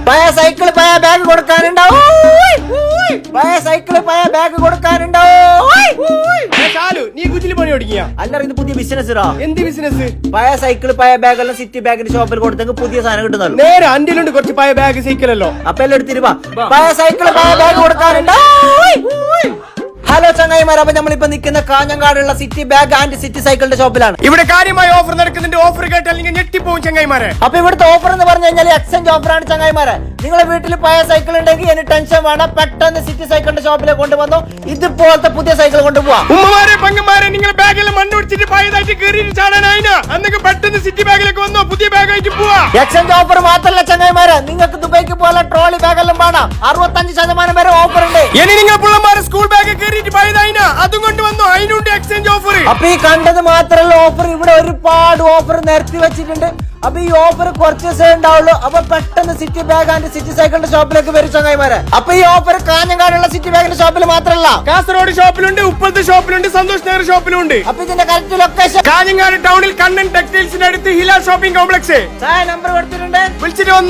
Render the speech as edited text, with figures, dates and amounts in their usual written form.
പഴയ സൈക്കിള് പഴയ ബാഗ് കൊടുക്കാനുണ്ടോ? പഴയ സൈക്കിള് പഴയ ബാഗ് കൊടുക്കാനുണ്ടോ? നീ കുച്ചില് പണി തുടങ്ങിയ? അല്ല, ഇത് പുതിയ ബിസിനസ്. എന്ത് ബിസിനസ്? പഴയ സൈക്കിള് പഴയ ബാഗ് എല്ലാം സിറ്റി ബാഗിന്റെ ഷോപ്പിൽ കൊടുത്തെങ്കിൽ പുതിയ സാധനം കിട്ടുന്നല്ലോ. നേരെ അന്റിലുണ്ട് കുറച്ച് പഴയ ബാഗ് സൈക്കിളല്ലോ. അപ്പൊ എല്ലാം എടുത്തിരുവാ. പഴയ സൈക്കിള് പഴയ ബാഗ് കൊടുക്കാനുണ്ടോ? ഹലോ ചങ്ങായിമാർ, അപ്പൊ നമ്മളിപ്പോ നിൽക്കുന്ന കാഞ്ഞങ്ങാടുള്ള സിറ്റി ബാഗ് ആൻഡ് സിറ്റി സൈക്കിളിന്റെ ഷോപ്പിലാണ്. ഇവിടെ കാര്യമായ ഓഫർ നടക്കുന്നുണ്ട്. ഓഫർ കേട്ടാൽ നിങ്ങൾ ഞെട്ടിപ്പോവും ചങ്ങായിമാരെ. അപ്പൊ ഇവിടുത്തെ ഓഫർ എന്ന് പറഞ്ഞു കഴിഞ്ഞാൽ എക്സ്ചേഞ്ച് ഓഫറാണ് ചങ്ങായിമാരെ. നിങ്ങളെ വീട്ടിൽ പഴയ സൈക്കിൾ ഉണ്ടെങ്കിൽ ഇനി ടെൻഷൻ വേണം, പെട്ടെന്ന് സിറ്റി സൈക്കിളിന്റെ ഷോപ്പിലേക്ക് കൊണ്ടുവന്നു ഇതുപോലത്തെ പുതിയ സൈക്കിൾ കൊണ്ടുപോവാം. ഉമ്മമാരെ പങ്കന്മാരെ നിങ്ങൾ ബാഗെല്ലാം മണ്ണൊടിച്ചിട്ട് പഴയതായിട്ട് കയറിയിട്ട് ചാടാനായിന അന്നൊക്കെ പെട്ടെന്ന് സിറ്റി ബാഗിലേക്ക് വന്നോ, പുതിയ ബാഗായിട്ട് പോവാ. എക്സ്ചേഞ്ച് ഓഫർ മാത്രമല്ല ചങ്ങായിമാരെ, നിങ്ങൾക്ക് ദുബൈക്ക് പോലെ ട്രോളി ബാഗെല്ലാം വേണം. 65% വരെ ഓഫർ ഉണ്ട്. ഇനി നിങ്ങൾ പിള്ളമാരെ സ്കൂൾ ബാഗ് കയറിയിട്ട് പഴയതായിന അതും കൊണ്ട് വന്നോ, അതിനുണ്ട് എക്സ്ചേഞ്ച് ഓഫർ. അപ്പൊ ഈ കണ്ടത് മാത്രമല്ല ഓഫർ, ഇവിടെ ഒരുപാട് ഓഫർ നിരത്തി വെച്ചിട്ടുണ്ട്. അപ്പൊ ഈ ഓഫർ കുറച്ച് ദിവസമേ ഉണ്ടാവുള്ളൂ. അപ്പൊ പെട്ടെന്ന് സിറ്റി ബാഗ് ആൻഡ് സിറ്റി സൈക്കിളിന്റെ ഷോപ്പിലേക്ക് വരും ചങ്ങായിമാരെ. അപ്പൊ ഈ ഓഫർ കാഞ്ഞങ്ങാടുള്ള സിറ്റി ബാഗിന്റെ ഷോപ്പിൽ മാത്രമല്ല, കാസർഗോഡ് ഷോപ്പിലുണ്ട്, ഉപ്പളത്തെ ഷോപ്പിലുണ്ട്, സന്തോഷ് നഗർ ഷോപ്പിലുണ്ട്. അപ്പൊ ഇതിന്റെ കറക്റ്റ് ലൊക്കേഷൻ കാഞ്ഞങ്ങാട് ടൗണിൽ കണ്ണൻ ടെക്സ്റ്റൈൽസിന്റെ അടുത്ത് ഹിലാൽ ഷോപ്പിംഗ് കോംപ്ലക്സ്. നമ്പർ കൊടുത്തിട്ടുണ്ട്, വിളിച്ചിട്ട് വന്നു.